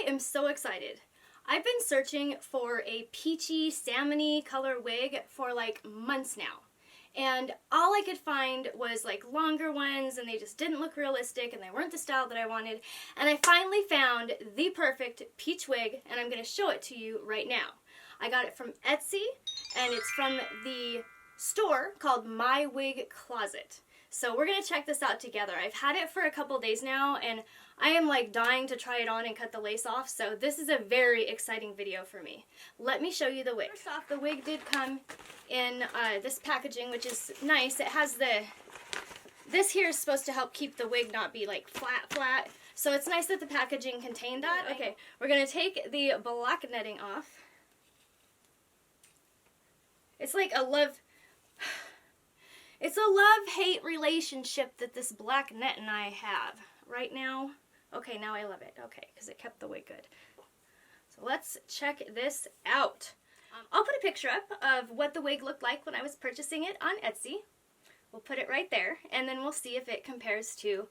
am so excited. I've been searching for a peachy, salmon-y color wig for like months now. And all I could find was like longer ones, and they just didn't look realistic, and they weren't the style that I wanted. And I finally found the perfect peach wig, and I'm going to show it to you right now. I got it from Etsy, and it's from the store called My Wig Closet. So we're going to check this out together. I've had it for a couple days now, and I am like dying to try it on and cut the lace off, so this is a very exciting video for me. Let me show you the wig. First off, the wig did come in this packaging, which is nice. It has this here is supposed to help keep the wig not be like flat, so it's nice that the packaging contained that. Okay, we're going to take the black netting off. It's like a it's a love-hate relationship that this black net and I have right now. Okay, now I love it. Okay, because it kept the wig good. So let's check this out. I'll put a picture up of what the wig looked like when I was purchasing it on Etsy. We'll put it right there, and then we'll see if it compares to,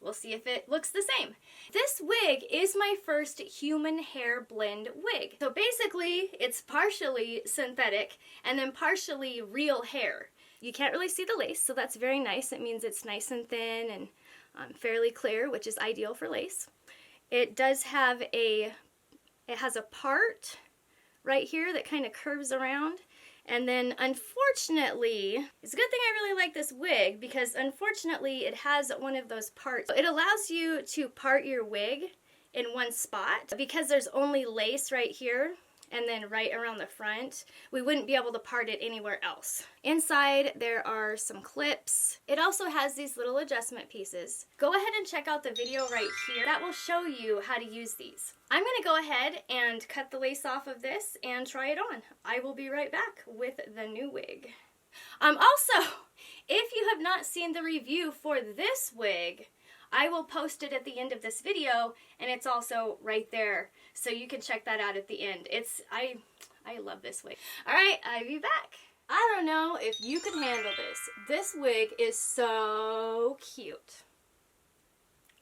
we'll see if it looks the same. This wig is my first human hair blend wig. So basically, it's partially synthetic and then partially real hair. You can't really see the lace, so that's very nice. It means it's nice and thin and fairly clear, which is ideal for lace. It does have it has a part right here that kind of curves around. And then unfortunately, it's a good thing I really like this wig because unfortunately it has one of those parts. It allows you to part your wig in one spot. Because there's only lace right here and then right around the front, we wouldn't be able to part it anywhere else. Inside there are some clips. It also has these little adjustment pieces. Go ahead and check out the video right here. That will show you how to use these. I'm going to go ahead and cut the lace off of this and try it on. I will be right back with the new wig. Also, if you have not seen the review for this wig, I will post it at the end of this video, and it's also right there, so you can check that out at the end. I love this wig. Alright, I'll be back. I don't know if you can handle this. This wig is so cute.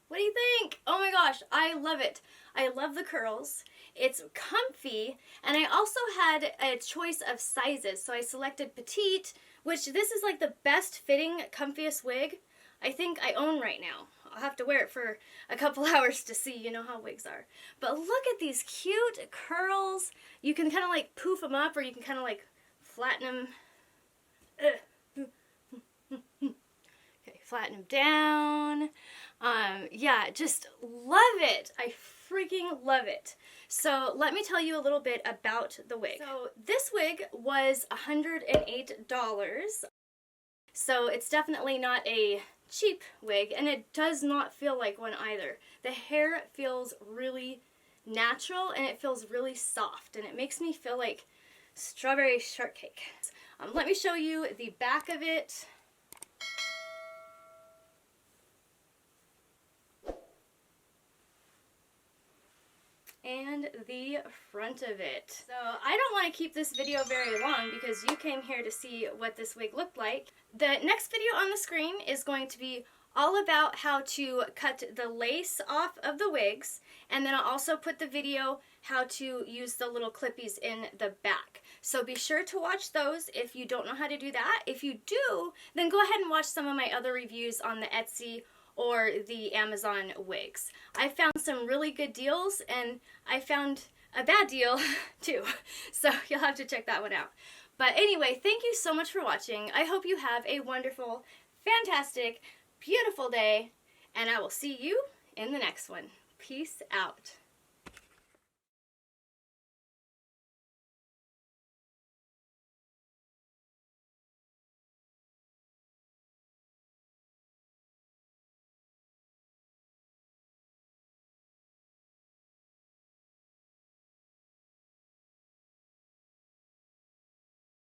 What do you think? Oh my gosh, I love it. I love the curls. It's comfy, and I also had a choice of sizes, so I selected petite, which this is like the best fitting, comfiest wig I think I own right now. I'll have to wear it for a couple hours to see, you know how wigs are. But look at these cute curls. You can kind of like poof them up, or you can kind of like flatten them. Okay, flatten them down. Yeah, just love it. I freaking love it. So let me tell you a little bit about the wig. So this wig was $108. So it's definitely not a cheap wig, and it does not feel like one either. The hair feels really natural, and it feels really soft, and it makes me feel like strawberry shortcake. Let me show you the back of it. And the front of it. So I don't want to keep this video very long because you came here to see what this wig looked like. The next video on the screen is going to be all about how to cut the lace off of the wigs, and then I'll also put the video how to use the little clippies in the back. So be sure to watch those if you don't know how to do that. If you do, then go ahead and watch some of my other reviews on the Etsy or the Amazon wigs. I found some really good deals, and I found a bad deal too, so you'll have to check that one out. But anyway, thank you so much for watching. I hope you have a wonderful, fantastic, beautiful day, and I will see you in the next one. Peace out.